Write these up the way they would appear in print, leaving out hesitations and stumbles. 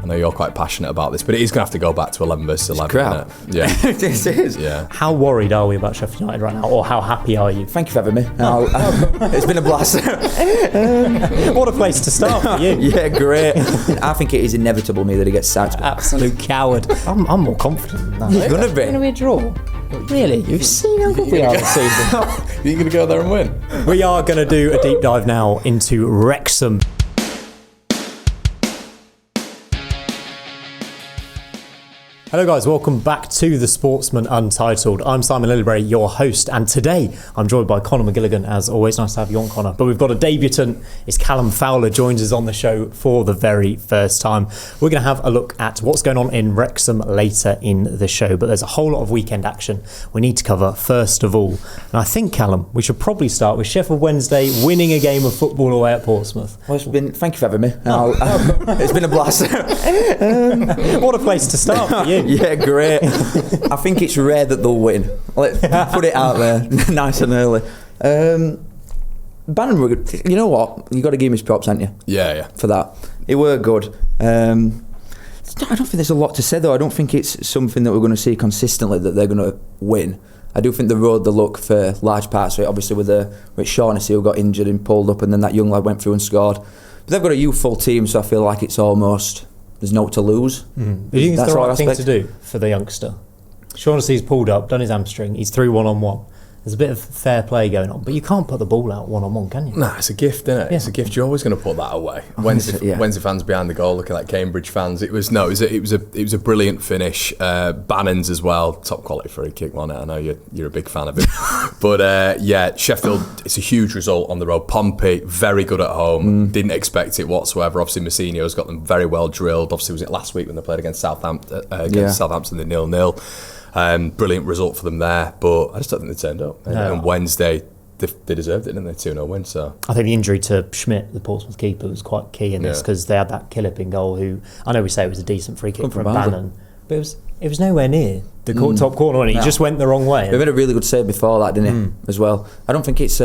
I know you're quite passionate about this, but it is going to have to go back to 11 versus 11. Crap. Isn't it? Yeah. This is. Yeah. How worried are we about Sheffield United right now, or how happy are you? Thank you for having me. It's been a blast. What a place to start for you. Yeah, great. I think it is inevitable, me, that he gets sacked. Absolute coward. I'm more confident than that. You're going to It's going to be. be a draw. Really? You've seen how good we are this season. You're going to go there and win? We are going to do a deep dive now into Wrexham. Hello guys, welcome back to the Sportsman Untitled. I'm Simon Lillibury, your host, and today I'm joined by Conor McGilligan, as always. Nice to have you on, Conor. But we've got a debutant. It's Callum Fowler, joins us on the show for the very first time. We're going to have a look at what's going on in Wrexham later in the show, but there's a whole lot of weekend action we need to cover first of all. And I think, Callum, we should probably start with Sheffield Wednesday winning a game of football away at Portsmouth. Well, thank you for having me. It's been a blast. What a place to start for you. Yeah, great. I think it's rare that they'll win. Let's put it out there, nice and early. Bannon were good. You know what? You got to give him his props, haven't you? Yeah. For that, it were good. I don't think there's a lot to say though. I don't think it's something that we're going to see consistently that they're going to win. I do think they rode the luck for large parts of it. Obviously with Shaughnessy, who got injured and pulled up, and then that young lad went through and scored. But they've got a youthful team, so I feel like it's almost. There's no to lose. Do you think it's the right thing to do for the youngster? Shaughnessy's pulled up, done his hamstring, he's through one-on-one. There's a bit of fair play going on, but you can't put the ball out one-on-one, can you? Nah, it's a gift, isn't it? Yeah. It's a gift. You're always going to put that away. Wednesday fans behind the goal, looking like Cambridge fans. It was a brilliant finish. Bannon's as well, top quality free kick on it. I know you're a big fan of it, but Sheffield. It's a huge result on the road. Pompey, very good at home. Didn't expect it whatsoever. Obviously, Mousinho's got them very well drilled. Obviously, was it last week when they played against Southampton? Southampton, the 0-0. Brilliant result for them there, but I just don't think they turned up. No. And Wednesday, they deserved it, didn't they? 2-0 win. So I think the injury to Schmidt, the Portsmouth keeper, was quite key in this because they had that Killip in goal. Who I know we say it was a decent free kick from Bannon, but it was nowhere near the top corner, and he just went the wrong way. He made a really good save before that, didn't he? As well. I don't think it's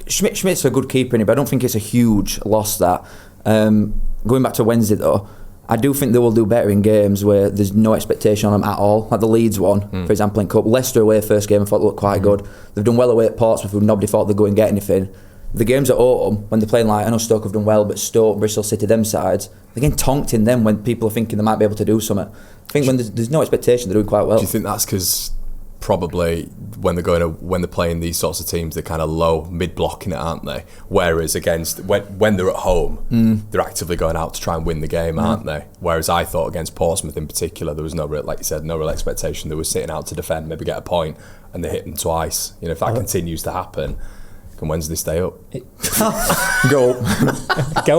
Schmidt's a good keeper in it, but I don't think it's a huge loss. That going back to Wednesday though. I do think they will do better in games where there's no expectation on them at all. Like the Leeds one, for example, in Cup. Leicester away first game, I thought they looked quite good. They've done well away at Portsmouth, who nobody thought they'd go and get anything. The games at home, when they're playing like, I know Stoke have done well, but Stoke, Bristol City, them sides, they're getting tonked in them when people are thinking they might be able to do something. I think when there's no expectation, they're doing quite well. Do you think that's because probably when they're playing these sorts of teams, they're kind of low, mid-blocking it, aren't they? Whereas when they're at home, they're actively going out to try and win the game, aren't they? Whereas I thought against Portsmouth in particular, there was no real, like you said, no real expectation. They were sitting out to defend, maybe get a point, and they hit them twice. You know, if that continues to happen, can Wednesday stay up? Go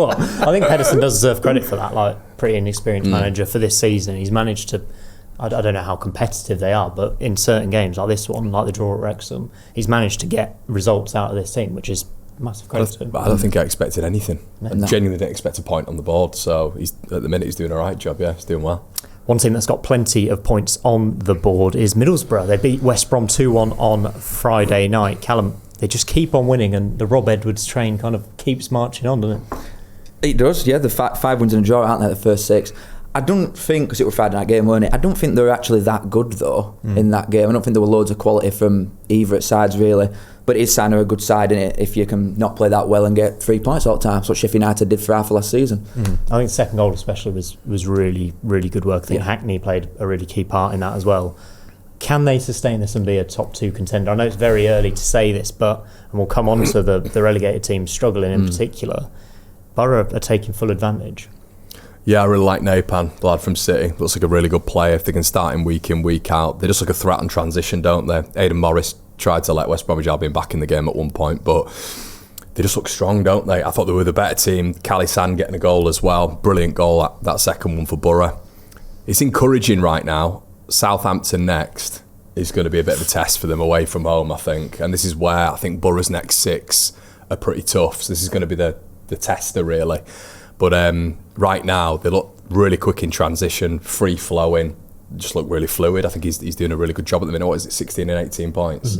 up. I think Pedersen does deserve credit for that. Like, pretty inexperienced manager for this season. He's managed to. I don't know how competitive they are, but in certain games like this one, like the draw at Wrexham, he's managed to get results out of this team, which is massive credit to him. But I don't think I expected anything. I genuinely didn't expect a point on the board. So at the minute he's doing a right job. Yeah, he's doing well. One team that's got plenty of points on the board is Middlesbrough. They beat West Brom 2-1 on Friday night. Callum, they just keep on winning, and the Rob Edwards train kind of keeps marching on, doesn't it? It does, yeah. The 5 wins and a draw, aren't they, the first 6? I don't think, because it was Friday night game, weren't it? I don't think they were actually that good though in that game. I don't think there were loads of quality from either sides really. But it is kind of a good side in it if you can not play that well and get 3 points all the time. That's what Sheffield United did for half of last season. I think the second goal especially was really, really good work. I think Hackney played a really key part in that as well. Can they sustain this and be a top 2 contender? I know it's very early to say this, and we'll come on to the relegated teams struggling in particular. Borough are taking full advantage. Yeah, I really like Napan, the lad from City. Looks like a really good player. If they can start him week in, week out, they just look a threat and transition, don't they? Aidan Morris tried to let West Bromwich Albion back in the game at one point, but they just look strong, don't they? I thought they were the better team. Cali San getting a goal as well. Brilliant goal, that second one for Borough. It's encouraging right now. Southampton next is going to be a bit of a test for them away from home, I think. And this is where I think Borough's next 6 are pretty tough. So this is going to be the tester, really. But right now, they look really quick in transition, free-flowing. just look really fluid. I think he's doing a really good job at the minute. What is it, 16 and 18 points?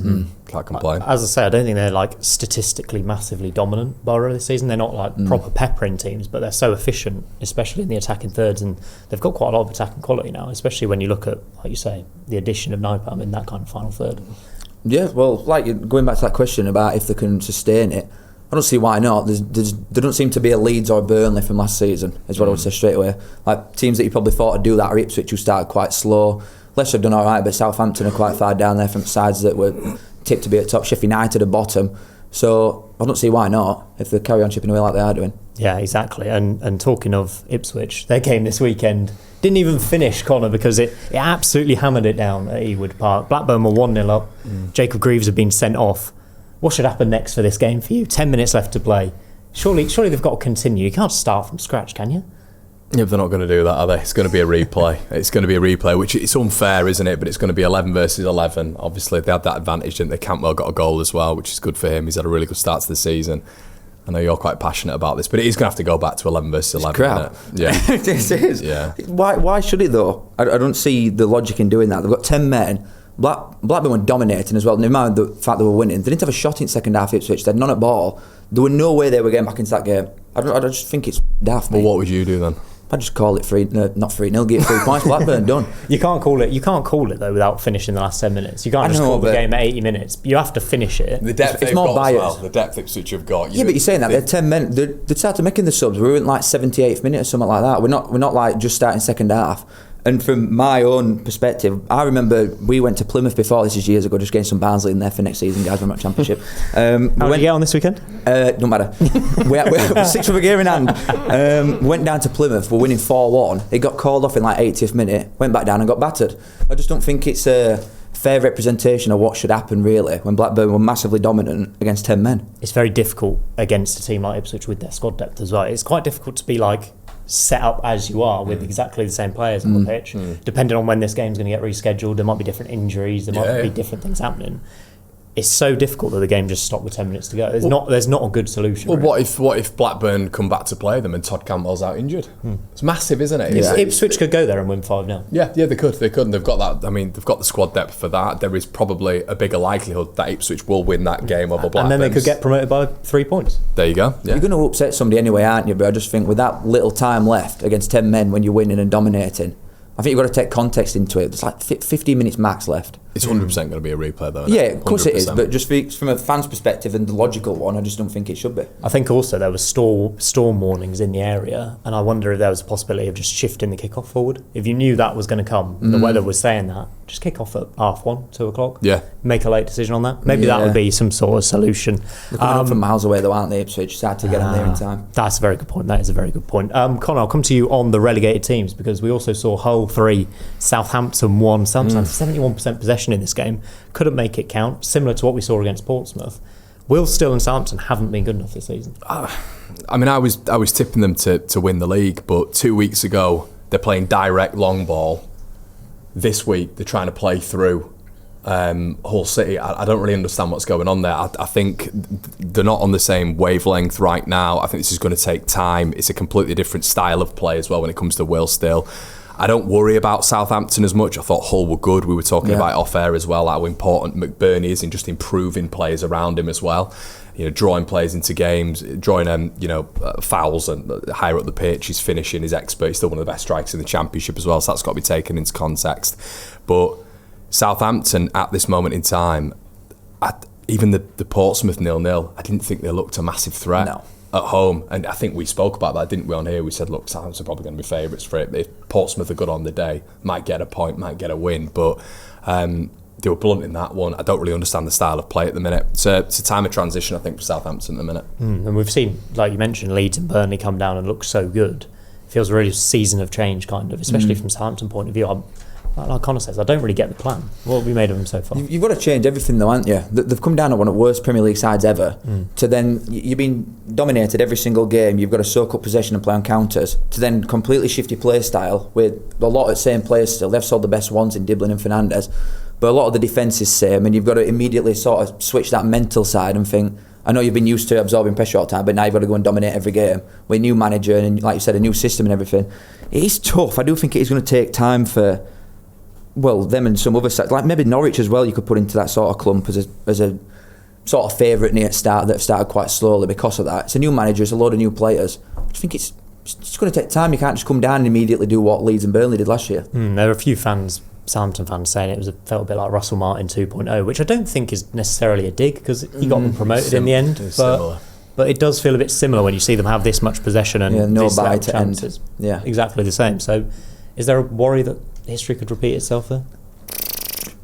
Can't complain. As I say, I don't think they're like statistically massively dominant Borough this season. They're not like proper peppering teams, but they're so efficient, especially in the attacking thirds, and they've got quite a lot of attacking quality now, especially when you look at, like you say, the addition of Nopam in that kind of final third. Yeah, well, like going back to that question about if they can sustain it, I don't see why not. There don't seem to be a Leeds or Burnley from last season, is what I would say straight away. Like teams that you probably thought would do that are Ipswich, who started quite slow. Leicester have done all right, but Southampton are quite far down there from sides that were tipped to be at top. Sheffield United at bottom. So I don't see why not if they carry on chipping away like they are doing. Yeah, exactly. And talking of Ipswich, their game this weekend didn't even finish, Conor, because it absolutely hammered it down at Ewood Park. Blackburn were 1-0 up. Jacob Greaves had been sent off. What should happen next for this game for you? 10 minutes left to play. Surely they've got to continue. You can't start from scratch, can you? Yeah, but they're not going to do that, are they? It's going to be a replay. It's going to be a replay, which it's unfair, isn't it? But it's going to be 11 versus 11. Obviously, they had that advantage, didn't they? Cantwell got a goal as well, which is good for him. He's had a really good start to the season. I know you're quite passionate about this, but it is going to have to go back to 11 versus 11. Crap. Yeah. It is. Yeah. Why should it though? I don't see the logic in doing that. They've got 10 men. Blackburn were dominating as well. Never mind the fact they were winning. They didn't have a shot in second half. Ipswich. They had none at ball. There were no way they were getting back into that game. I just think it's daft. Well, what would you do then? I'd just call it not 3-0. Get 3 points. Blackburn done. You can't call it though without finishing the last 10 minutes. You can't just call the game at 80 minutes. You have to finish it. The depth it's more biased. Well, the depth Ipswich have got. Yeah, but you're saying that they're 10 men. They started making the subs. We were in like 78th minute or something like that. We're not like just starting second half. And from my own perspective, I remember we went to Plymouth before. This is years ago, just getting some Barnsley in there for next season, guys. We're not championship. How did you get on this weekend? Don't matter. we're 6 with a gear in hand. Went down to Plymouth. We're winning 4-1. It got called off in like 80th minute. Went back down and got battered. I just don't think it's a fair representation of what should happen really when Blackburn were massively dominant against 10 men. It's very difficult against a team like Ipswich with their squad depth as well. It's quite difficult to be like set up as you are with exactly the same players on the pitch. Depending on when this game's going to get rescheduled, there might be different injuries, there might be different things happening. It's so difficult that the game just stopped with 10 minutes to go. There's not a good solution. Well, really. what if Blackburn come back to play them and Todd Cantwell's out injured? It's massive, isn't it? Ipswich could go there and win 5-0. Yeah, they could, and they've got that. I mean, they've got the squad depth for that. There is probably a bigger likelihood that Ipswich will win that game over Blackburn. And then they could get promoted by 3 points. There you go. Yeah. You're going to upset somebody anyway, aren't you? But I just think with that little time left against 10 men when you're winning and dominating, I think you've got to take context into it. There's like 15 minutes max left. It's 100% going to be a replay though. Yeah, of course it is. But just from a fan's perspective and the logical one, I just don't think it should be. I think also there was storm warnings in the area, and I wonder if there was a possibility of just shifting the kick-off forward. If you knew that was going to come, the weather was saying that, just kick off at 1:30, 2 o'clock. Yeah. Make a late decision on that. Maybe that would be some sort of solution. They're coming up from miles away though, aren't they, Ipswich? It's hard to get them there in time. That's a very good point. That is a very good point. Conor, I'll come to you on the relegated teams because we also saw Hull 3, Southampton 1. Southampton 71% possession in this game. Couldn't make it count, similar to what we saw against Portsmouth. Will Still and Southampton haven't been good enough this season. I mean, I was tipping them to win the league, but 2 weeks ago they're playing direct long ball. This week they're trying to play through Hull City. I don't really understand what's going on there. I think they're not on the same wavelength right now. I think this is going to take time. It's a completely different style of play as well when it comes to Will Still. I don't worry about Southampton as much. I thought Hull were good. We were talking about off air as well, how important McBurney is in just improving players around him as well. You know, drawing players into games, drawing fouls and higher up the pitch. He's finishing, he's expert. He's still one of the best strikers in the Championship as well, so that's got to be taken into context. But Southampton at this moment in time, even the Portsmouth 0-0, I didn't think they looked a massive threat. No. At home, and I think we spoke about that, didn't we, on here? We said, look, Southampton are probably going to be favourites for it. If Portsmouth are good on the day, might get a point, might get a win, but they were blunt in that one. I don't really understand the style of play at the minute. It's a time of transition, I think, for Southampton at the minute. And we've seen, like you mentioned, Leeds and Burnley come down and look so good. It feels a really season of change, kind of, especially from Southampton point of view. Like Conor says, I don't really get the plan. What have we made of them so far? You've got to change everything though, haven't you? They've come down at one of the worst Premier League sides ever, to then, you've been dominated every single game, you've got to soak up possession and play on counters, to then completely shift your play style with a lot of the same players still. They've sold the best ones in Diblin and Fernandes, but a lot of the defence is same, and you've got to immediately sort of switch that mental side and think, I know you've been used to absorbing pressure all the time, but now you've got to go and dominate every game with a new manager and, like you said, a new system and everything. It is tough. I do think it is going to take time for well, them and some other sides, like maybe Norwich as well, you could put into that sort of clump as a sort of favourite near start that have started quite slowly because of that. It's a new manager, it's a load of new players. I just think it's going to take time. You can't just come down and immediately do what Leeds and Burnley did last year. There are a few Southampton fans saying felt a bit like Russell Martin 2.0, which I don't think is necessarily a dig because he got them promoted in the end. But it does feel a bit similar when you see them have this much possession and no this bite to chances. end. Yeah, exactly the same. So, is there a worry that history could repeat itself there?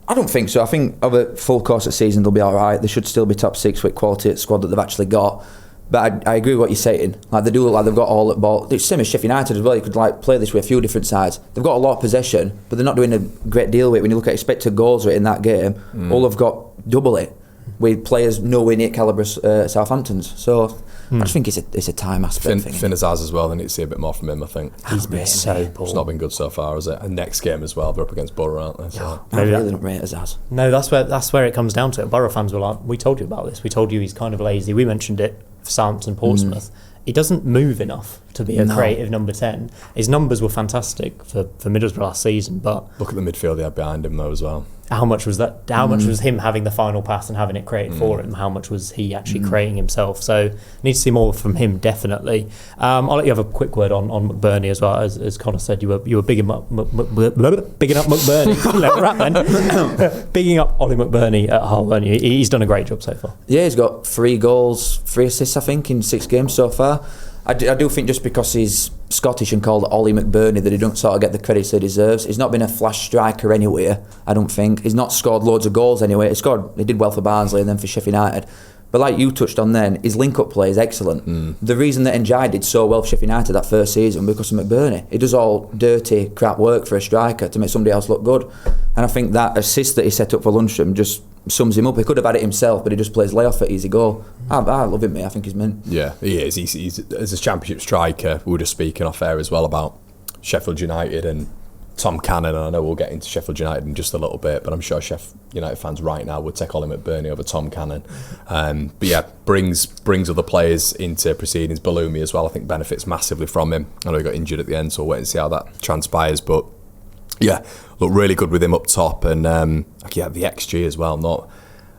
I don't think so. I think over full course of season they'll be all right. They should still be top 6 with quality at squad that they've actually got. But I agree with what you're saying. Like they do look like they've got all at ball. It's same as Sheffield United as well. You could like play this with a few different sides. They've got a lot of possession, but they're not doing a great deal with it. When you look at expected goals rate in that game, all have got double it with players nowhere near calibre Southampton's. So I just think it's a time aspect. Finn Azaz as well. They need to see a bit more from him. I think he's been so poor. It's not been good so far, has it? And next game as well, they're up against Borough, aren't they? So. I really don't rate Azaz. No, that's where it comes down to it. Borough fans were like, we told you about this. We told you he's kind of lazy. We mentioned it for Southampton, Portsmouth. He doesn't move enough to be a creative number 10. His numbers were fantastic for Middlesbrough last season, but look at the midfield they had behind him though as well. How much was that? How much was him having the final pass and having it created for him? How much was he actually creating himself? So need to see more from him, definitely. I'll let you have a quick word on McBurney as well. As Conor said, you were bigging up McBurney. Let me wrap then. Bigging up Ollie McBurney at Hull, weren't you? He's done a great job so far. Yeah, he's got 3 goals, 3 assists, I think, in 6 games so far. I do think just because he's Scottish and called Ollie McBurney that he don't sort of get the credit he deserves. He's not been a flash striker anywhere, I don't think. He's not scored loads of goals anyway. He did well for Barnsley and then for Sheffield United. But like you touched on then, his link-up play is excellent. The reason that Njai did so well for Sheffield United that first season was because of McBurney. He does all dirty, crap work for a striker to make somebody else look good. And I think that assist that he set up for Lundstram just sums him up. He could have had it himself, but he just plays layoff at easy goal. I love him, mate. I think he's mint. Yeah, he is. He's as a championship striker. We were just speaking off air as well about Sheffield United and Tom Cannon, and I know we'll get into Sheffield United in just a little bit, but I'm sure Sheffield United fans right now would take Ollie McBurney over Tom Cannon. But yeah, brings other players into proceedings. Balumi as well, I think, benefits massively from him. I know he got injured at the end, so we'll wait and see how that transpires. But yeah, look really good with him up top, and the XG as well.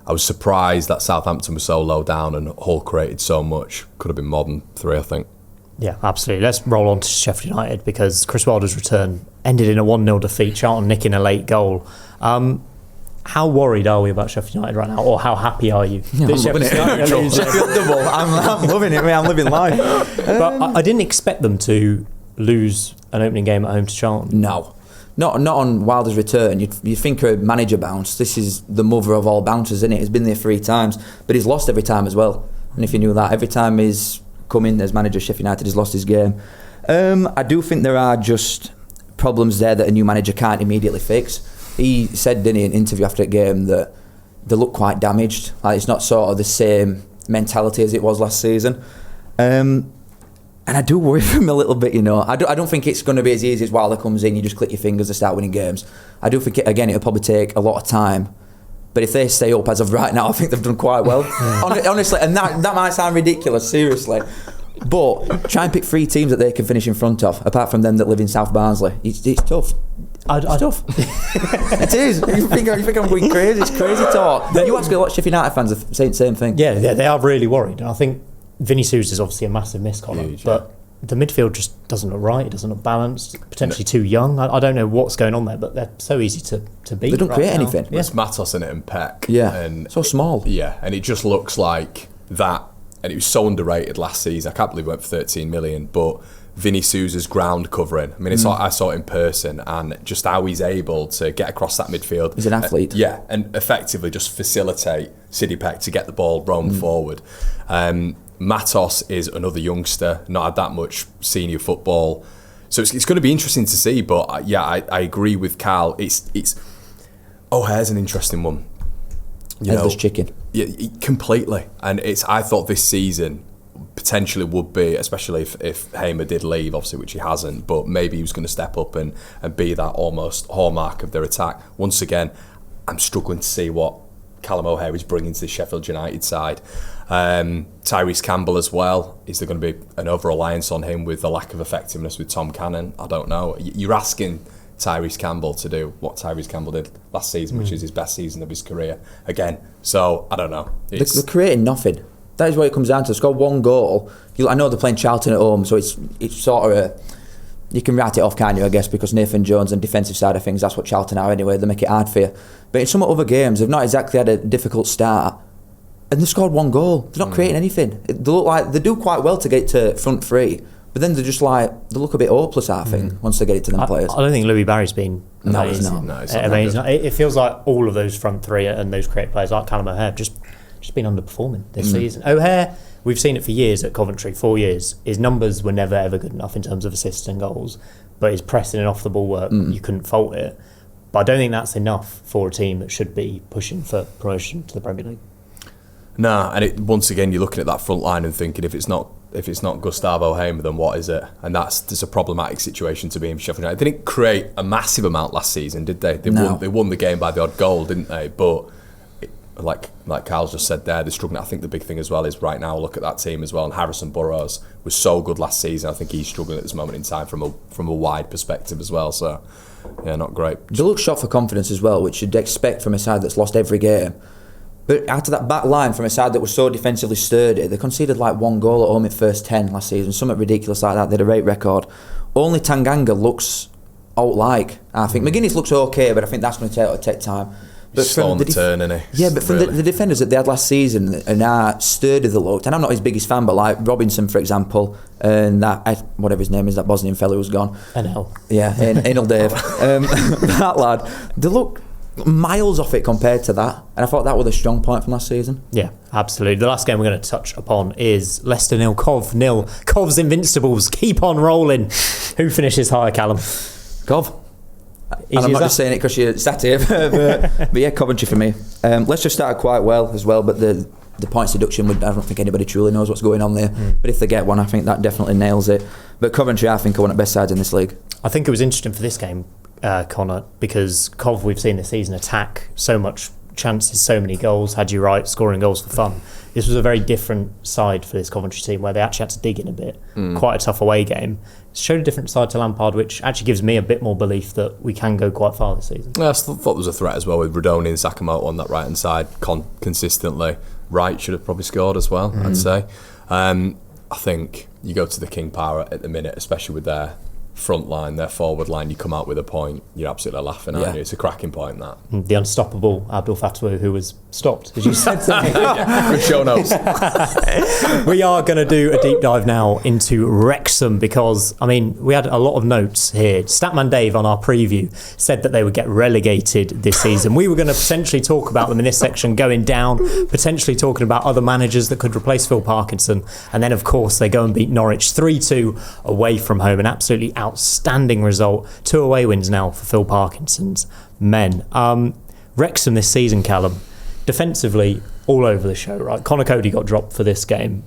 I was surprised that Southampton was so low down and Hull created so much. Could have been more than 3, I think. Yeah, absolutely. Let's roll on to Sheffield United because Chris Wilder's return ended in a 1-0 defeat, Charlton nicking a late goal. How worried are we about Sheffield United right now, or how happy are you? I'm loving it. I'm loving it, man. I'm living life. But I didn't expect them to lose an opening game at home to Charlton. No. Not on Wilder's return. You think a manager bounce. This is the mother of all bounces, isn't it? He's been there 3 times, but he's lost every time as well. And if you knew that, every time he's come in as manager of Sheffield United, he's lost his game. I do think there are just problems there that a new manager can't immediately fix. He said, didn't he, in an interview after the game, that they look quite damaged. Like it's not sort of the same mentality as it was last season. And I do worry for him a little bit, I don't think it's going to be as easy as Wilder comes in, you just click your fingers to start winning games. I do think, it'll probably take a lot of time. But if they stay up as of right now, I think they've done quite well. Honestly, and that might sound ridiculous, seriously. But try and pick 3 teams that they can finish in front of, apart from them that live in South Barnsley. It's tough. It's tough. It is. You think I'm going crazy? It's crazy talk. You ask a lot of Sheffield United fans are saying the same thing. Yeah, they are really worried. And I think Vinny Sousa is obviously a massive miss, Colin, but the midfield just doesn't look right. It doesn't look balanced. Potentially too young. I don't know what's going on there, but they're so easy to beat. They don't create anything. Yeah. It's Matos in it and Peck. Yeah, and so small. Yeah, and it just looks like that. And it was so underrated last season. I can't believe it went for 13 million. But Vinny Sousa's ground covering. I mean, it's like I saw it in person, and just how he's able to get across that midfield. He's an athlete. And effectively just facilitate Sidney Peck to get the ball roamed forward. Matos is another youngster, not had that much senior football, so it's going to be interesting to see. But I agree with Cal. It's O'Hare's an interesting one. Headless chicken. Yeah, completely. And I thought this season potentially would be, especially if Hamer did leave, obviously, which he hasn't, but maybe he was going to step up and be that almost hallmark of their attack. Once again, I'm struggling to see what Callum O'Hare is bringing to the Sheffield United side. Tyrese Campbell as well. Is there going to be an over-reliance on him with the lack of effectiveness with Tom Cannon? I don't know. You're asking Tyrese Campbell to do what Tyrese Campbell did last season, which is his best season of his career again. So I don't know. They're creating nothing. That is what it comes down to. They scored 1 goal. I know they're playing Charlton at home, so it's sort of you can write it off, can't you, I guess, because Nathan Jones and defensive side of things, that's what Charlton are anyway. They make it hard for you. But in some other games, they've not exactly had a difficult start, and they've scored 1 goal. They're not creating anything. They look like they do quite well to get to front 3, but then they're just like, they look a bit hopeless, I think, once they get it to them players. I don't think Louis Barry's been No, he's not. No, he's amazing. It feels like all of those front 3 and those creative players like Callum O'Hare have just been underperforming this season. O'Hare, we've seen it for years at Coventry, 4 years. His numbers were never ever good enough in terms of assists and goals, but his pressing and off the ball work, you couldn't fault it. But I don't think that's enough for a team that should be pushing for promotion to the Premier League. Nah, and once again, you're looking at that front line and thinking, if it's not Gustavo Hamer, then what is it? And there's a problematic situation to be in Sheffield United. They didn't create a massive amount last season, did they? They won the game by the odd goal, didn't they? But like Carl's just said there, they're struggling. I think the big thing as well is right now, look at that team as well. And Harrison Burrows was so good last season. I think he's struggling at this moment in time from a wide perspective as well. So yeah, not great. They look shot for confidence as well, which you'd expect from a side that's lost every game. But after that back line from a side that was so defensively sturdy, they conceded like 1 goal at home in first 10 last season, something ridiculous like that. They had a great record. Only Tanganga looks out-like, I think. McGuinness looks okay, but I think that's going to take time. But He's slow on the turn, isn't he? Yeah, but from the defenders that they had last season and how sturdy they looked, and I'm not his biggest fan, but like Robinson, for example, and that, whatever his name is, that Bosnian fellow who's gone. NL. Yeah, Anil Dave. That lad, they look miles off it compared to that, and I thought that was a strong point from last season. Yeah, absolutely. The last game we're going to touch upon is Leicester 0, Cov 0. Cov's Invincibles keep on rolling. Who finishes higher, Callum? Cov. And I'm not just saying it because you sat here, but yeah, Coventry for me. Leicester started quite well as well, but the points deduction, I don't think anybody truly knows what's going on there. But if they get one, I think that definitely nails it. But Coventry, I think, are one of the best sides in this league. I think it was interesting for this game, Connor, because Cov, we've seen this season attack so much chances, so many goals, had you right, scoring goals for fun. This was a very different side for this Coventry team where they actually had to dig in a bit. Quite a tough away game. It showed a different side to Lampard, which actually gives me a bit more belief that we can go quite far this season. Yeah, I thought there was a threat as well with Rodoni and Sakamoto on that right hand side consistently. Wright should have probably scored as well, I'd say. I think you go to the King Power at the minute, especially with their front line, their forward line, you come out with a point, you're absolutely laughing, aren't you? It's a cracking point, that. The unstoppable Abdul Fatah, who was stopped, as you said. Good show notes. We are going to do a deep dive now into Wrexham because, I mean, we had a lot of notes here. Statman Dave on our preview said that they would get relegated this season. We were going to potentially talk about them in this section going down, potentially talking about other managers that could replace Phil Parkinson. And then, of course, they go and beat Norwich 3-2 away from home. An absolutely outstanding result. 2 away wins now for Phil Parkinson's men. Wrexham this season, Callum, defensively all over the show, right? Connor Cody got dropped for this game.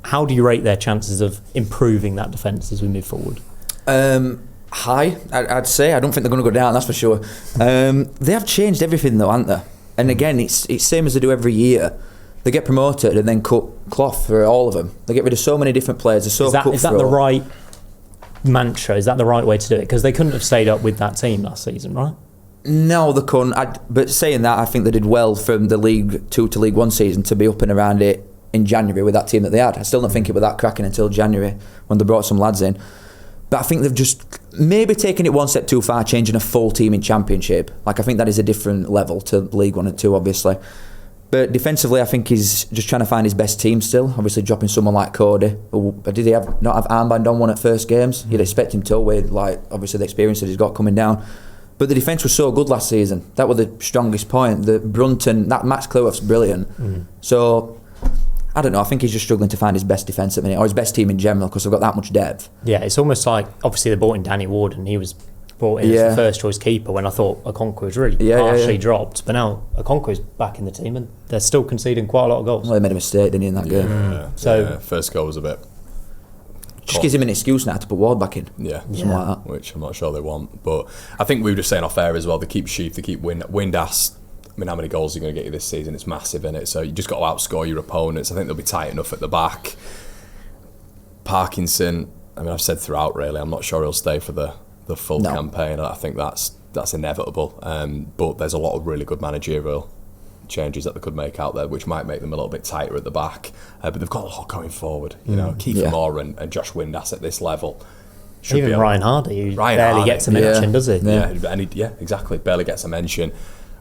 How do you rate their chances of improving that defence as we move forward? High, I'd say. I don't think they're going to go down, that's for sure. They have changed everything though, haven't they? And again, it's same as they do every year. They get promoted and then cut cloth for all of them. They get rid of so many different players. They're so cutthroat. Is that the right mantra? Is that the right way to do it? Because they couldn't have stayed up with that team last season, right? No, they couldn't. But saying that, I think they did well from the League 2 to League 1 season to be up and around it in January with that team that they had. I still don't think it was that cracking until January when they brought some lads in. But I think they've just maybe taken it one step too far, changing a full team in Championship. Like, I think that is a different level to League 1 and 2, obviously. But defensively, I think he's just trying to find his best team still. Obviously, dropping someone like Cody. Did he not have armband on one at first games? You'd expect him to with, like, obviously the experience that he's got coming down. But the defence was so good last season. That was the strongest point. The Brunton, that Max Cleworth's brilliant. So, I don't know. I think he's just struggling to find his best defence at the minute, or his best team in general, because they've got that much depth. Yeah, it's almost like, obviously, they brought in Danny Ward, and he was brought in as the first choice keeper when I thought Okonkwo was really partially dropped. But now Okonkwo's back in the team, and they're still conceding quite a lot of goals. Well, they made a mistake, didn't he, in that game? So first goal was a bit... Just gives him an excuse now to put Ward back in. Something like that. Which I'm not sure they want. But I think we were just saying off air as well, they keep Sheaf, they keep Windass. I mean, how many goals are you going to get you this season? It's massive, isn't it? So you just got to outscore your opponents. I think they'll be tight enough at the back. Parkinson, I mean, I've said throughout, really, I'm not sure he'll stay for the the full campaign. I think that's inevitable. But there's a lot of really good managerial changes that they could make out there, which might make them a little bit tighter at the back. But they've got a lot going forward. You know, Kiefer Moore and Josh Windass at this level. Even Ryan Hardy, who barely gets a mention, does he? Yeah, exactly. Barely gets a mention.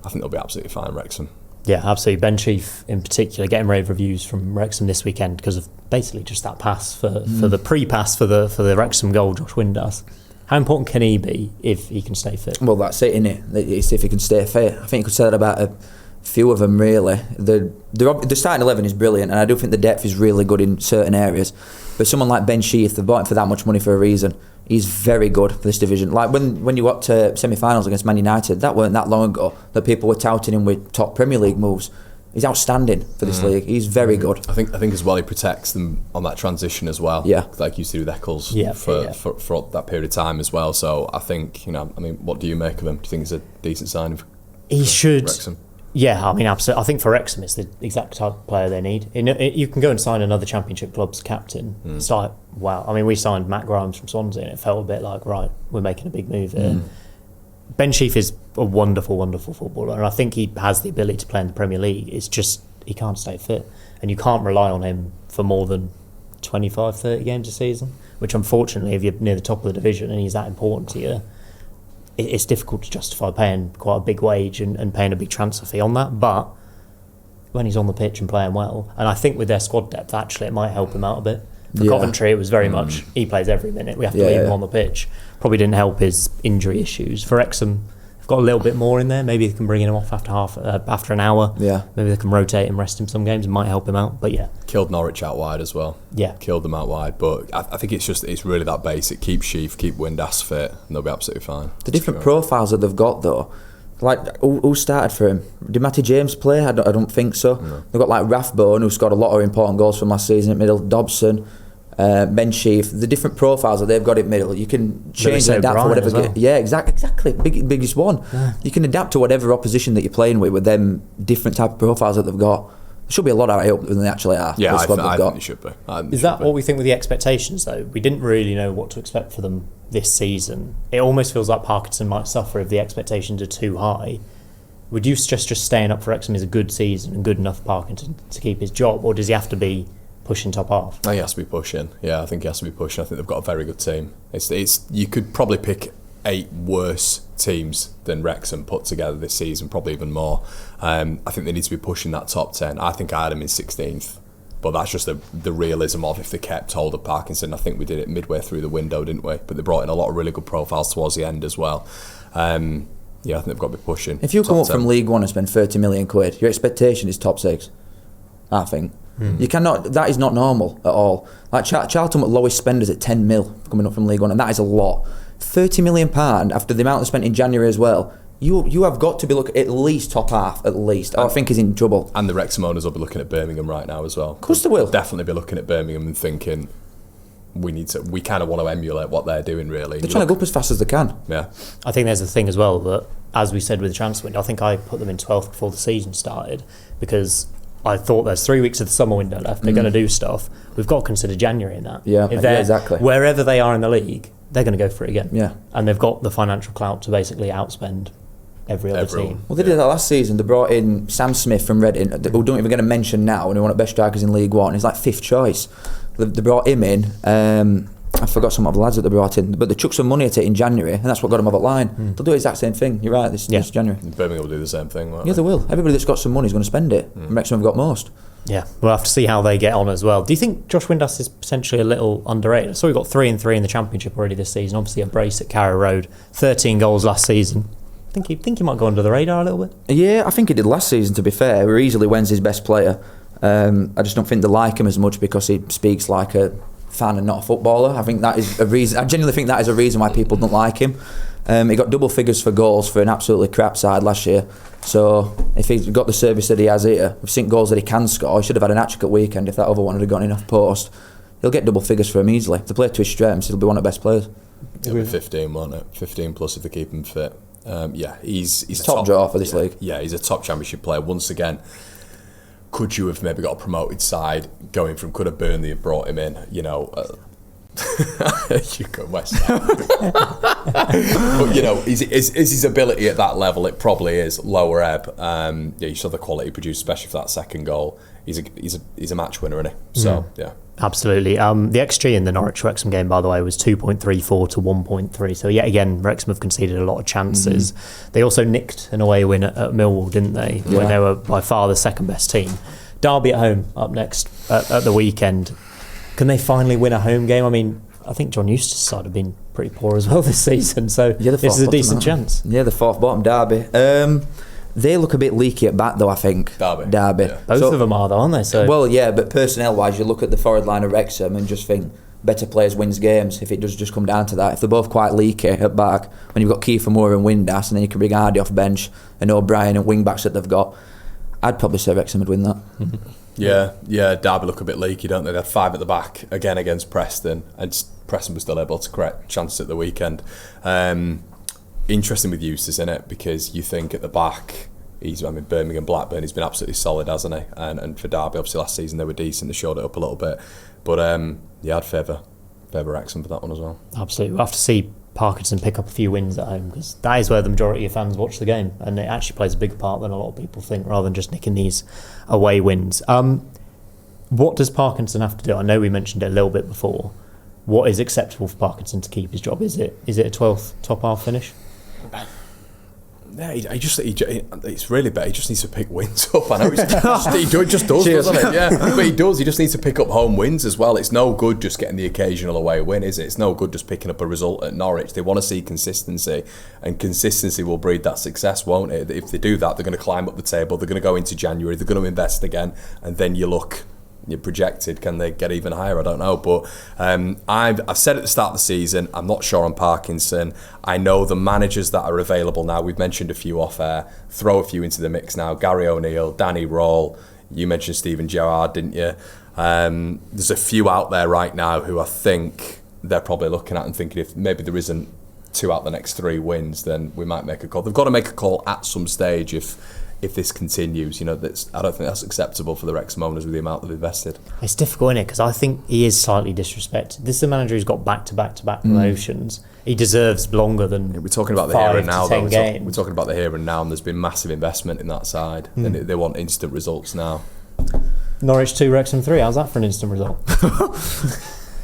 I think they'll be absolutely fine, Wrexham. Yeah, absolutely. Ben Sheaf in particular, getting rave reviews from Wrexham this weekend because of basically just that pass for the pre-pass for the Wrexham goal, Josh Windass. How important can he be if he can stay fit? Well, that's it, innit? It's if he can stay fit. I think you could say that about a few of them, really. The starting 11 is brilliant, and I do think the depth is really good in certain areas. But someone like Ben Sheaf, they've bought him for that much money for a reason. He's very good for this division. Like when you got to semi-finals against Man United, that weren't that long ago that people were touting him with top Premier League moves. He's outstanding for this league. He's very good. I think as well he protects them on that transition as well. Yeah, like you see with Eccles for that period of time as well. So I think what do you make of him? Do you think he's a decent signing? He should. Wrexham? Yeah, I mean, absolutely. I think for Wrexham, it's the exact type of player they need. You can go and sign another Championship club's captain. It's like, wow. I mean, we signed Matt Grimes from Swansea, and it felt a bit like, right, we're making a big move here. Ben Sheaf is a wonderful, wonderful footballer, and I think he has the ability to play in the Premier League. It's just he can't stay fit, and you can't rely on him for more than 25, 30 games a season, which unfortunately, if you're near the top of the division and he's that important to you, it's difficult to justify paying quite a big wage and paying a big transfer fee on that. But when he's on the pitch and playing well, and I think with their squad depth, actually, it might help him out a bit. For Coventry, it was very much he plays every minute. We have to leave him on the pitch. Probably didn't help his injury issues. For Wrexham, they've got a little bit more in there. Maybe they can bring him off after an hour. Yeah. Maybe they can rotate him, rest him some games. It might help him out. But killed Norwich out wide as well. Yeah, killed them out wide. But I think it's really that basic. Keep Sheaf, keep Windass fit, and they'll be absolutely fine. The different profiles that they've got though. Like, who started for him? Did Matty James play? I don't think so. No. They've got like Rathbone, who scored a lot of important goals from last season at middle. Dobson, Ben Sheaf. The different profiles that they've got in middle, you can change and adapt for whatever. Well. Yeah, exactly. Biggest one. Yeah. You can adapt to whatever opposition that you're playing with them different type of profiles that they've got. There should be a lot higher up than they actually are. Yeah, I think it should be. Is that what we think with the expectations though? We didn't really know what to expect for them this season. It almost feels like Parkinson might suffer if the expectations are too high. Would you suggest just staying up for Wrexham is a good season and good enough for Parkinson to keep his job, or does he have to be pushing top half? I think he has to be pushing. Yeah, I think he has to be pushing. I think they've got a very good team. It's you could probably pick 8 worse teams than Wrexham put together this season, probably even more. I think they need to be pushing that top 10. I think I had them in 16th. But that's just the realism of if they kept hold of Parkinson. I think we did it midway through the window, didn't we? But they brought in a lot of really good profiles towards the end as well. I think they've got to be pushing. If you come up from League One and spend 30 million quid, your expectation is top 6. I think. You cannot. That is not normal at all. Like Charlton were lowest spenders at 10 mil coming up from League One, and that is a lot. £30 million after the amount they spent in January as well. You have got to be looking at least top half, at least. I think he's in trouble. And the Wrexham owners will be looking at Birmingham right now as well. Of course they will. Definitely be looking at Birmingham and thinking, we kind of want to emulate what they're doing, really. They're trying to go up as fast as they can. Yeah. I think there's a thing as well that, as we said with the transfer window, I think I put them in 12th before the season started because I thought there's 3 weeks of the summer window left. They're going to do stuff. We've got to consider January in that. Yeah, exactly. Wherever they are in the league, they're going to go for it again. Yeah. And they've got the financial clout to basically outspend every other team. Well, they did that last season. They brought in Sam Smith from Reading, who don't even get a mention now, and who one of the best strikers in League One. He's like 5th choice. They brought him in. I forgot some of the lads that they brought in, but they took some money at it in January, and that's what got them over the line. They'll do the exact same thing. You're right. This January. Birmingham will do the same thing. Won't they will. Everybody that's got some money is going to spend it. Wrexham have got most. Yeah, we'll have to see how they get on as well. Do you think Josh Windass is potentially a little underrated? So we got 3 and 3 in the Championship already this season. Obviously a brace at Carrow Road, 13 goals last season. Think he might go under the radar a little bit? Yeah, I think he did last season, to be fair. We're easily Wednesday's best player. I just don't think they like him as much because he speaks like a fan and not a footballer. I think that is a reason. I genuinely think that is a reason why people don't like him. He got double figures for goals for an absolutely crap side last year. So if he's got the service that he has here, we've seen goals that he can score. He should have had an hat-trick at weekend if that other one had gone in off post. He'll get double figures for him easily. If they play to his strengths, he'll be one of the best players. He'll be 15, won't it? 15 plus if they keep him fit. He's top draw for this league. Yeah, he's a top Championship player. Once again, could you have maybe got a promoted side going from, could have Burnley have brought him in, You go West Ham. But you know, is his ability at that level? It probably is lower ebb. You saw the quality he produced, especially for that second goal. He's a match winner, isn't he? So yeah. Absolutely. The XG in the Norwich-Wrexham game, by the way, was 2.34 to 1.3. So yet again, Wrexham have conceded a lot of chances. They also nicked an away win at Millwall, didn't they? When they were by far the second best team. Derby at home up next at the weekend. Can they finally win a home game? I mean, I think John Eustace's side have been pretty poor as well this season, so this is a decent chance. Yeah, the fourth bottom, Derby. They look a bit leaky at back, though, I think. Derby. Yeah. Both of them are, though, aren't they? So. Well, yeah, but personnel-wise, you look at the forward line of Wrexham and just think better players wins games if it does just come down to that. If they're both quite leaky at back, when you've got Kiefer Moore and Windass, and then you can bring Hardy off bench and O'Brien and wing-backs that they've got, I'd probably say Wrexham would win that. Yeah, Derby look a bit leaky, don't they? They had 5 at the back again against Preston, and Preston was still able to correct chances at the weekend. Interesting with Eustace, in it, because you think at the back, Birmingham, Blackburn, he's been absolutely solid, hasn't he? And for Derby, obviously last season they were decent, they showed it up a little bit. But I'd favour Wrexham for that one as well. Absolutely. We'll have to see Parkinson pick up a few wins at home, because that is where the majority of fans watch the game, and it actually plays a bigger part than a lot of people think, rather than just nicking these away wins. What does Parkinson have to do? I know we mentioned it a little bit before. What is acceptable for Parkinson to keep his job? Is it a 12th top half finish? Yeah, it's really bad. He just needs to pick wins up. I know he just does, doesn't it? Yeah, but he does. He just needs to pick up home wins as well. It's no good just getting the occasional away win, is it? It's no good just picking up a result at Norwich. They want to see consistency, and consistency will breed that success, won't it? If they do that, they're going to climb up the table. They're going to go into January. They're going to invest again, and then you're projected. Can they get even higher? I don't know, but I've said at the start of the season, I'm not sure on Parkinson. I know the managers that are available now, we've mentioned a few off air, throw a few into the mix now. Gary O'Neill, Danny Rawle, you mentioned Steven Gerrard, didn't you? There's a few out there right now who I think they're probably looking at and thinking, if maybe there isn't 2 out the next 3 wins, then we might make a call. They've got to make a call at some stage if this continues. I don't think that's acceptable for the Wrexham owners with the amount they've invested. It's difficult, isn't it? Because I think he is slightly disrespected. This is a manager who's got back-to-back promotions. He deserves longer than we're talking about the here and now, though. Games. We're talking about the here and now, and there's been massive investment in that side. And they want instant results now. Norwich 2, Wrexham 3. How's that for an instant result?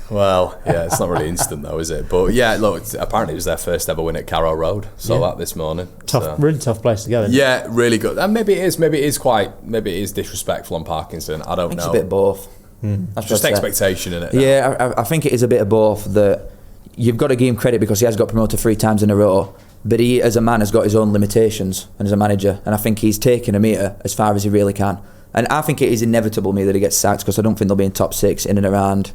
Well, yeah, it's not really instant though, is it? But yeah, look, apparently it was their first ever win at Carrow Road. Saw that this morning. Really tough place to go. Yeah, really good. And maybe it is disrespectful on Parkinson. I don't know. It's a bit both. That's just expectation, isn't it? Yeah, I think it is a bit of both. That you've got to give him credit because he has got promoted 3 times in a row. But he, as a man, has got his own limitations, and as a manager, and I think he's taken a metre as far as he really can. And I think it is inevitable that he gets sacked, because I don't think they'll be in top 6 in and around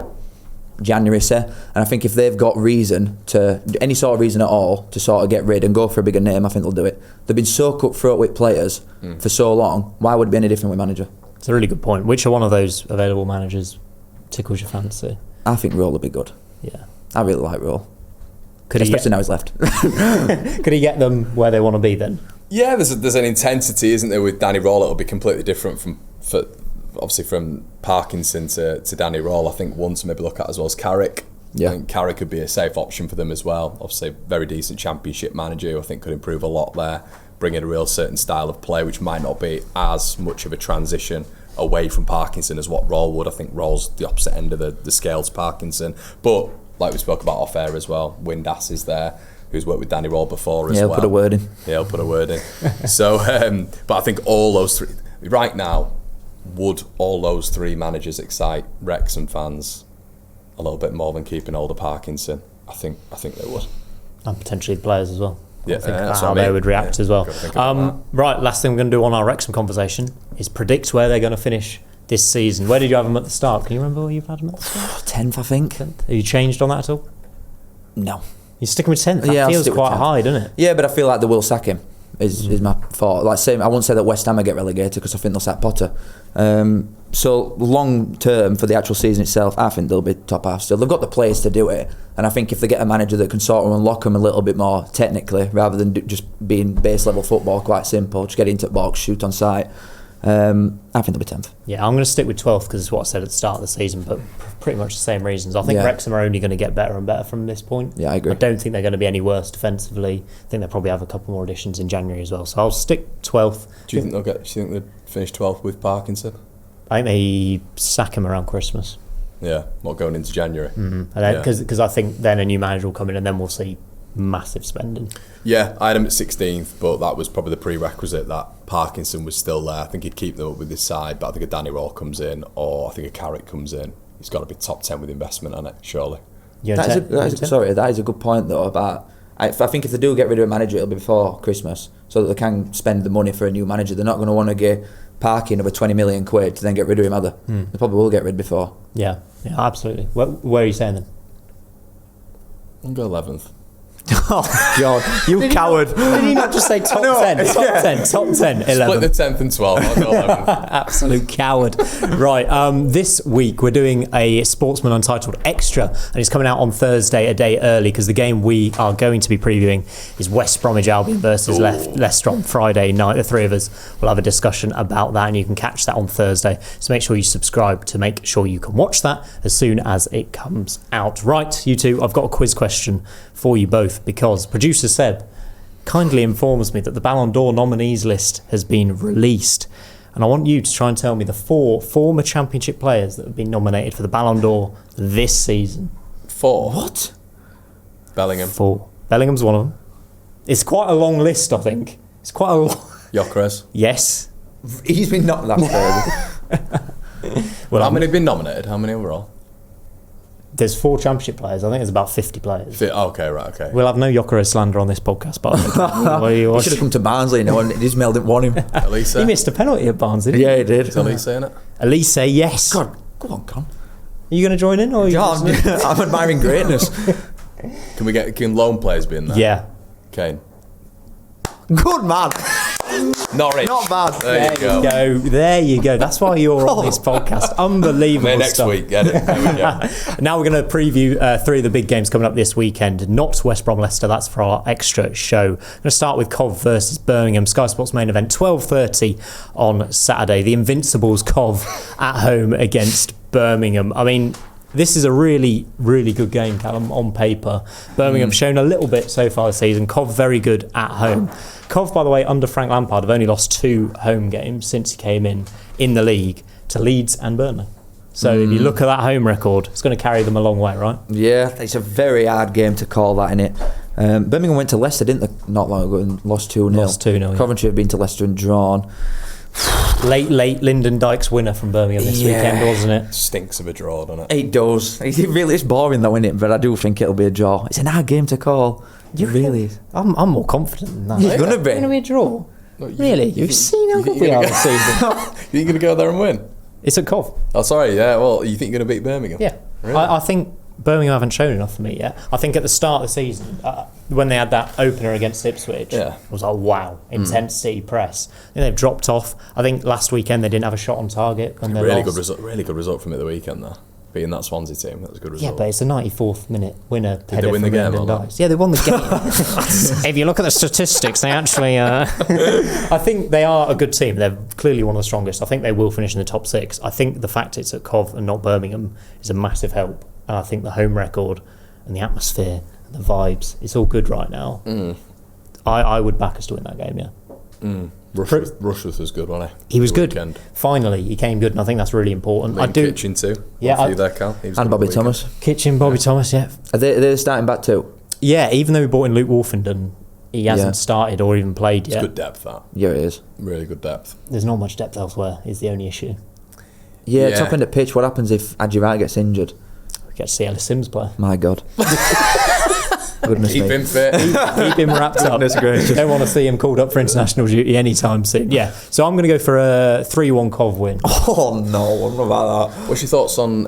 January, say. And I think if they've got any sort of reason at all to sort of get rid and go for a bigger name, I think they'll do it. They've been so cutthroat with players for so long. Why would it be any different with manager? It's a really good point. Which are one of those available managers tickles your fancy? I think Rawle would be good. Yeah, I really like Rawle, especially now he's left. Could he get them where they want to be then? Yeah, there's an intensity, isn't there? With Danny Rawle, it'll be completely different from Parkinson to Danny Rawle. I think one to maybe look at as well as Carrick. Yeah. I think Carrick could be a safe option for them as well. Obviously, very decent Championship manager who I think could improve a lot there, bring in a real certain style of play, which might not be as much of a transition away from Parkinson as what Rawle would. I think Rawle's the opposite end of the scale to Parkinson. But like we spoke about off air as well, Windass is there, who's worked with Danny Rawle before as well. Yeah, he'll put a word in. Yeah, he'll put a word in. So, but I think all those 3 right now. Would all those 3 managers excite Wrexham fans a little bit more than keeping older Parkinson? I think they would. And potentially players as well. Yeah, think about how they would react as well. Right, last thing we're going to do on our Wrexham conversation is predict where they're going to finish this season. Where did you have them at the start? Can you remember where you've had them at the start? 10th, I think. 10th? Have you changed on that at all? No. You're sticking with 10th? That feels quite high, doesn't it? Yeah, but I feel like they will sack him. Is my thought. I won't say that West Ham will get relegated because I think they'll sack Potter. So long term for the actual season itself, I think they'll be top half still. They've got the players to do it, and I think if they get a manager that can sort of unlock them a little bit more technically, rather than just being base level football, quite simple, just get into the box, shoot on sight, I think they'll be 10th. Yeah, I'm going to stick with 12th because it's what I said at the start of the season, but pretty much the same reasons. I think Wrexham are only going to get better and better from this point. Yeah, I agree. I don't think they're going to be any worse defensively. I think they'll probably have a couple more additions in January as well. So I'll stick 12th. Do you think they'll finish 12th with Parkinson? I think they sack him around Christmas. Yeah, not going into January. Because I think then a new manager will come in and then we'll see massive spending. Yeah, I had him at 16th, but that was probably the prerequisite that Parkinson was still there. I think he'd keep them up with his side, but I think a Danny Roll comes in, or I think a Carrick comes in. He's got to be top 10 with investment on it, surely. That is a good point though. About I think if they do get rid of a manager, it'll be before Christmas, so that they can spend the money for a new manager. They're not going to want to get Parkin over 20 million quid to then get rid of him, are they? They probably will get rid before. Yeah, absolutely. Where are you saying then? I'll go 11th. Oh God, you coward! Did he not just say top 10? Top 10, 11. Split the 10th and 12th. I'll go 11th. Absolute coward. Right, this week we're doing a Sportsman Untitled Extra, and it's coming out on Thursday, a day early, because the game we are going to be previewing is West Bromwich Albion versus Leicester on Friday night. The three of us will have a discussion about that, and you can catch that on Thursday. So make sure you subscribe to make sure you can watch that as soon as it comes out. Right, you two, I've got a quiz question for you both, because producer Seb kindly informs me that the Ballon d'Or nominees list has been released, and I want you to try and tell me the 4 former Championship players that have been nominated for the Ballon d'Or this season. 4. What? Bellingham. 4. Bellingham's one of them. It's quite a long list, I think. It's quite a long... Gyökeres. Yes. He's been not that further. How many have been nominated? How many overall? There's 4 Championship players. I think there's about 50 players. Okay, right, okay. We'll have no Gyökeres slander on this podcast, but He should have come to Barnsley and Ismail didn't want him. Elise. He missed a penalty at Barnsley, didn't he? Yeah, he did. Is Elise in it? Elise, yes. God, go on, Con. Are you going to join in? Or I'm admiring greatness. Can loan players be in there? Yeah. Kane. Good man. Norwich. Not bad. There you go. That's why you're on this podcast. Unbelievable Next stuff. week, get it. There we go. Now we're going to preview 3 of the big games coming up this weekend. Not West Brom Leicester. That's for our extra show. I'm going to start with Cov versus Birmingham. Sky Sports main event, 12:30 on Saturday. The Invincibles Cov at home against Birmingham. I mean, this is a really, really good game, Callum, on paper. Birmingham shown a little bit so far this season. Cov very good at home. Cov, by the way, under Frank Lampard, have only lost 2 home games since he came in the league, to Leeds and Burnley. So if you look at that home record, it's going to carry them a long way, right? Yeah, it's a very hard game to call that, innit? Birmingham went to Leicester, didn't they, not long ago, and lost 2-0. Lost 2-0, Coventry have been to Leicester and drawn. Late Lyndon Dykes winner from Birmingham this weekend, wasn't it? Stinks of a draw, doesn't it? It does. It really is boring though, isn't it? But I do think it'll be a draw. It's an hard game to call. It really is. I'm more confident than that. You're gonna be. It's going to be a draw. Really? You've seen how good we are this season. You think you're going to go there and win? It's at Cov. Oh, sorry, yeah. Well, you think you're going to beat Birmingham? Yeah. Really? I think Birmingham haven't shown enough for me yet. I think at the start of the season, when they had that opener against Ipswich, it was like, wow, intensity, press. I think they've dropped off. I think last weekend they didn't have a shot on target. And really good result from it the weekend, though. Beating that Swansea team, that was a good result. Yeah, but it's a 94th minute winner. Did they win the game? Yeah, they won the game. If you look at the statistics, they actually... I think they are a good team. They're clearly one of the strongest. I think they will finish in the top 6. I think the fact it's at Cov and not Birmingham is a massive help. And I think the home record and the atmosphere and the vibes, it's all good right now. I would back us to win that game, yeah. Rushworth was good, wasn't he? He was good. Weekend. Finally, he came good, and I think that's really important. Kitchen too. Yeah, you there, Cal? And Bobby Thomas. Kitchen, Bobby Thomas, yeah. Are they starting back too? Yeah, even though we bought in Luke Wolfenden, he hasn't started or even played yet. It's good depth, that. Yeah, it is. Really good depth. There's not much depth elsewhere, is the only issue. Yeah, top end of pitch. What happens if Adjirad gets injured? We get to see Ellis Sims play. My God. Goodness Keep me. him fit. Keep him wrapped up. Don't want to see him called up for international duty anytime soon. Yeah, so I'm going to go for a 3-1 Cov win. Oh no, what about that? What's your thoughts on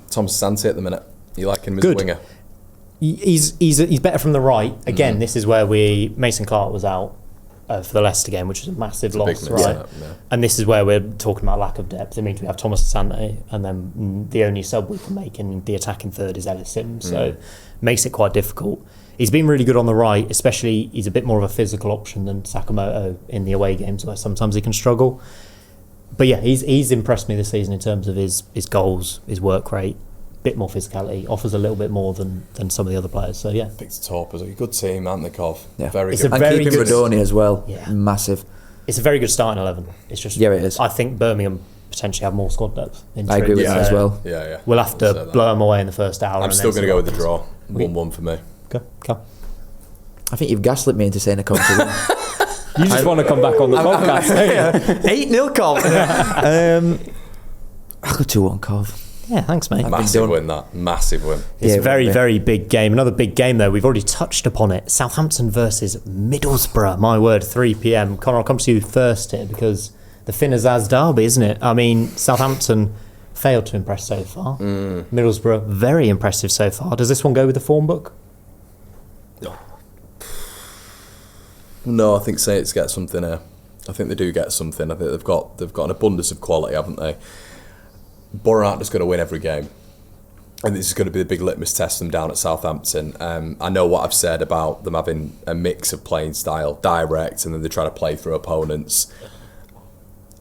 Thomas Asante at the minute? You like him as a winger? He's better from the right. Again, this is where Mason Clark was out for the Leicester game, which was a massive loss, right? Yeah. And this is where we're talking about lack of depth. It means we have Thomas Asante, and then the only sub we can make in the attacking third is Ellis Sims. So makes it quite difficult. He's been really good on the right, especially he's a bit more of a physical option than Sakamoto in the away games where sometimes he can struggle. But yeah, he's impressed me this season in terms of his goals, his work rate, bit more physicality, offers a little bit more than some of the other players. So yeah, Picked the top as a good team, aren't they, Cov? Yeah. Very It's good. a And very keeping good- Radoni as well, Yeah. massive. it's a very good starting 11. It's just Yeah, it is. I think Birmingham potentially have more squad depth. In I agree truth. with that as well. Yeah. We'll have I'll to say that. blow them away in the first hour. I'm and still then going to see go with what the happens. draw. 1-1 for me. Go. I think you've gaslit me into saying a country win. You just want to come back on the podcast. 8-0 Cov. I'll go 2-1 Cov. Yeah, thanks, mate. Massive done. win, that. Massive win. It's Yeah, a very, it will be. very big game. Another big game, though. We've already touched upon it. Southampton versus Middlesbrough. My word, 3 p.m. Conor, I'll come to you first here because the Finnazaz derby, isn't it? I mean, Southampton failed to impress so far. Middlesbrough, very impressive so far. Does this one go with the form book? No, I think Saints get something here. I think they do get something. I think they've got an abundance of quality, haven't they? Borough aren't just going to win every game. And this is going to be the big litmus test them down at Southampton. I know what I've said about them having a mix of playing style, direct, and then they try to play through opponents.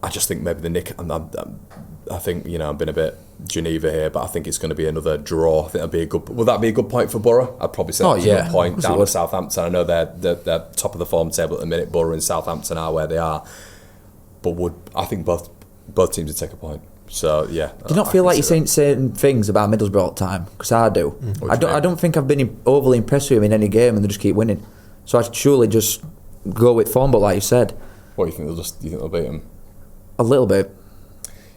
I just think maybe the nick. I think I've been a bit Geneva here, but I think it's going to be another draw. I think that'd be a good. Would that be a good point for Borough? I'd probably say that's a good point down at Southampton. I know they're top of the form table at the minute. Borough and Southampton are where they are, but I think both teams would take a point. So yeah. Do you not feel like you're saying certain things about Middlesbrough all the time? Because I do. I don't think I've been overly impressed with him in any game, and they just keep winning. So I surely just go with form, but like you said, What do you think? Do you think they'll beat them? a little bit.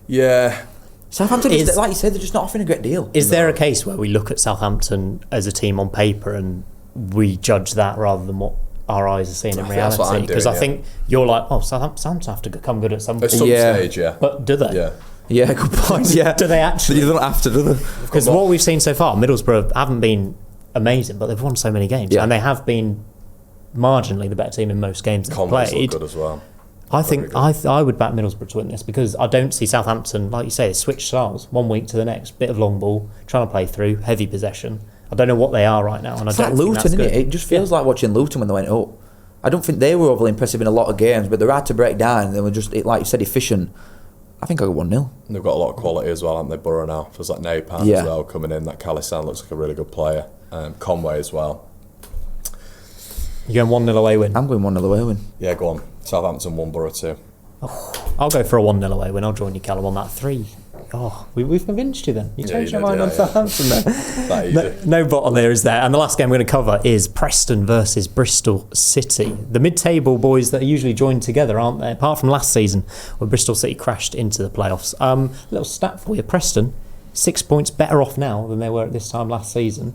Yeah. Southampton, like you said, they're just not offering a great deal. Is there a case where we look at Southampton as a team on paper and we judge that rather than what our eyes are seeing in I think that's what I'm reality? Because doing, I think you're like, Southampton have to come good at some At point. some Yeah. stage, yeah. But do they? Yeah. Yeah, good point. Yeah, Do they actually? You don't have to, do they? Because what we've seen so far, Middlesbrough haven't been amazing, but they've won so many games. Yeah. And they have been marginally the better team in most games they've Converse played. look good as well. I think I would back Middlesbrough to win this because I don't see Southampton, like you say, switch styles 1 week to the next. Bit of long ball, trying to play through, heavy possession. I don't know what they are right now, and It's I like don't think Luton, that's isn't good. it? It just feels like watching Luton when they went up. I don't think they were overly impressive in a lot of games, but they're hard to break down. They were just, like you said, efficient. I think I'll go 1-0. And they've got a lot of quality as well, haven't they? Borough now. Feels like Napan Yeah. as well coming in. That Calisan looks like a really good player. Conway as well. You're going 1-0 away win. I'm going 1-0 away win. Yeah, go on. Southampton 1, Borough 2. I'll go for a 1-0 away win. I'll join you, Callum, on that 3. Oh, we've convinced you then. You Yeah, changed you your did, mind on yeah. Southampton then. That easy. No bottle there, is there? And the last game we're going to cover is Preston versus Bristol City. The mid-table boys that are usually joined together, aren't they? Apart from last season, where Bristol City crashed into the playoffs. Little stat for you. Preston, 6 points better off now than they were at this time last season.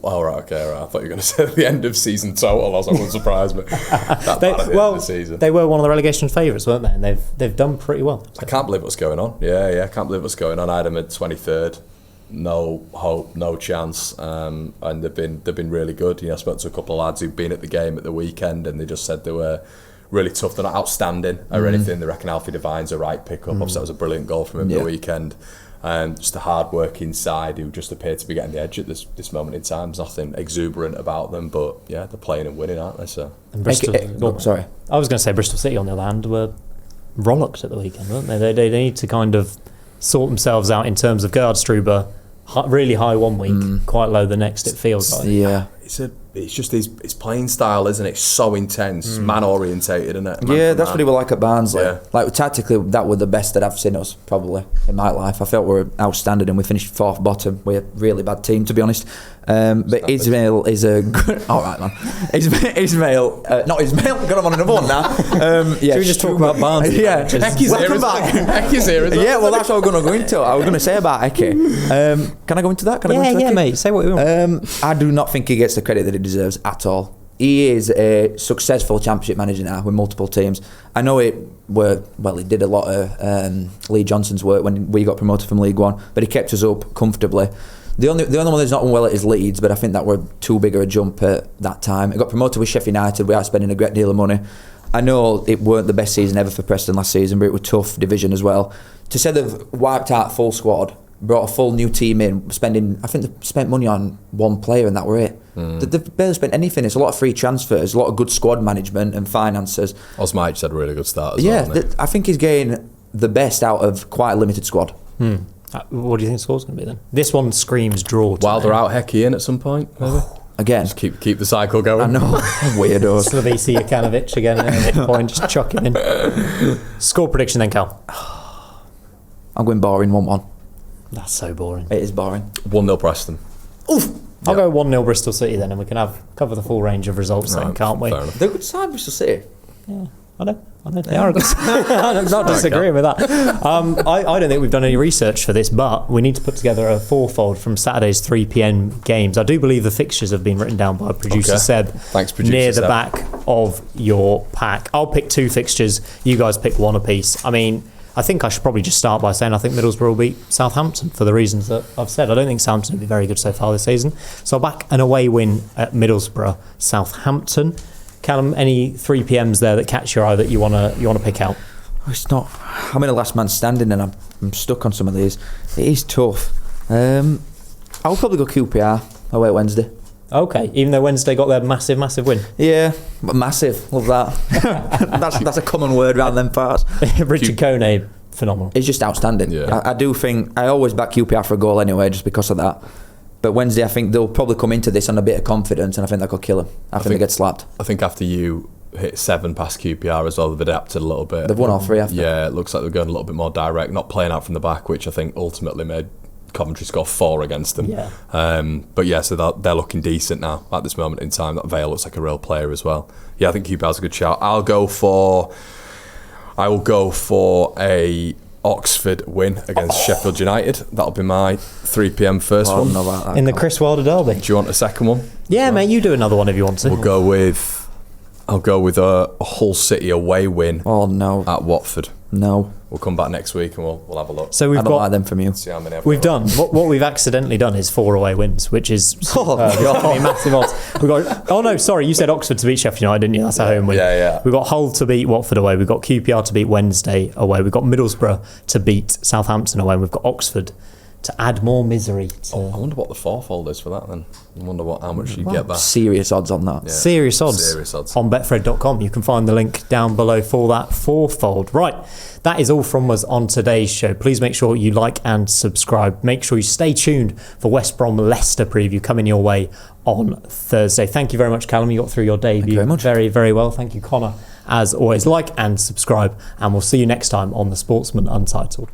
Oh, right, okay, right. I thought you were going to say at the end of season total. I was like, wouldn't surprise me. That bad at the end of the season. They were one of the relegation favourites, weren't they? And they've done pretty well. I can't believe what's going on. Yeah, I can't believe what's going on. I had them at 23rd. No hope, no chance. And they've been really good. I spoke to a couple of lads who've been at the game at the weekend, and they just said they were really tough. They're not outstanding or anything. They reckon Alfie Devine's a right pick-up. Obviously, that was a brilliant goal from him the weekend. Just a hard-working side who just appear to be getting the edge at this moment in time. There's nothing exuberant about them, but yeah, they're playing and winning, aren't they? So. And Bristol, Sorry. I was going to say Bristol City, on the other hand, were rollocked at the weekend, weren't they? They need to kind of sort themselves out in terms of Gardstruber. Really high 1 week, quite low the next, it feels like. Yeah. It's just his playing style, isn't it? It's so intense, man orientated, isn't it? Yeah, that's what he was like at Barnsley. Yeah. Like tactically, that were the best that I've seen us probably in my life. I felt we were outstanding, and we finished 4th bottom. We're a really bad team, to be honest. But Ismail is a good. All right, man. Ismail, not Ismail. Got him on another one now. Yeah, Should we just talk about Barnsley? Yeah, welcome back. Ecky's here, isn't it? Yeah, well, that's what I was going to go into. I was going to say about Eke. Can I go into that? Can I go into Yeah, Eke? mate. Say what you want. I do not think he gets the credit that he deserves at all. He is a successful championship manager now with multiple teams. I know he did a lot of Lee Johnson's work when we got promoted from League One, but he kept us up comfortably. The only one that's not done well at is Leeds, but I think that were too big a jump at that time. He got promoted with Sheffield United without spending a great deal of money. I know it weren't the best season ever for Preston last season, but it was a tough division as well. To say they've wiped out full squad, brought a full new team in, I think they spent money on one player and that were it. They've barely spent anything. It's a lot of free transfers, a lot of good squad management and finances. Osmajic had a really good start as well. Yeah, I think he's getting the best out of quite a limited squad. What do you think the score's going to be then? This one screams draw. Wilder out, Hecky in at some point, maybe. Again, Just keep the cycle going. I know, weirdos. Slavisi Jokanovic again at any point, just chuck him in. Score prediction then, Cal. I'm going boring 1-1. That's so boring. It is boring. 1-0 Preston. Oof. I'll go 1-0 Bristol City then, and we can cover the full range of results then, Right, can't we? fair enough. They're a good side, Bristol City. Yeah, I know they are a good I'm not disagreeing with that. I don't think we've done any research for this, but we need to put together a fourfold from Saturday's 3 p.m. games. I do believe the fixtures have been written down by producer Seb. Thanks, producer near the Seb. back of your pack. I'll pick 2 fixtures. You guys pick 1 apiece. I mean, I think I should probably just start by saying I think Middlesbrough will beat Southampton for the reasons that I've said. I don't think Southampton will be very good so far this season. So I'll back an away win at Middlesbrough, Southampton. Callum, any 3 p.m.s there that catch your eye that you wanna pick out? It's not. I'm in a last man standing, and I'm stuck on some of these. It is tough. I'll probably go QPR away at Wednesday. Okay, even though Wednesday got their massive win. Yeah, but massive. Love that. that's a common word around them parts. Richard Kone, phenomenal. It's just outstanding. Yeah. I do think I always back QPR for a goal anyway, just because of that. But Wednesday, I think they'll probably come into this on a bit of confidence, and I think that could kill them. I think they get slapped. I think after you hit 7 past QPR as well, they've adapted a little bit. They've won all 3 after. Yeah, it looks like they're going a little bit more direct, not playing out from the back, which I think ultimately made Coventry score 4 against them. Yeah. But yeah, so they're looking decent now at this moment in time. That Vale looks like a real player as well. Yeah, I think QPR's a good shout. I will go for a Oxford win against Sheffield United. That'll be my 3 p.m. first I don't one. know about that. In the Chris Wilder derby. Do you want a second one? Yeah, mate, you do another one if you want to. I'll go with a Hull City away win Oh no, at Watford. no. We'll come back next week and we'll have a look. So I we've don't like got them from you. See how many we've done what we've accidentally done is 4 away wins, which is God. massive odds. We got oh no, sorry, you said Oxford to beat Sheffield United, didn't you? That's a home win. Yeah. We've got Hull to beat Watford away. We've got QPR to beat Wednesday away. We've got Middlesbrough to beat Southampton away. And we've got Oxford to add more misery to I wonder what the fourfold is for that then. I wonder how much you get back. Serious odds on that. Yeah. Serious odds on betfred.com. You can find the link down below for that fourfold. Right, that is all from us on today's show. Please make sure you like and subscribe. Make sure you stay tuned for West Brom Leicester preview coming your way on Thursday. Thank you very much, Callum. You got through your debut Thank you very much. very, very well. Thank you, Connor. As always, like and subscribe, and we'll see you next time on the Sportsman Untitled.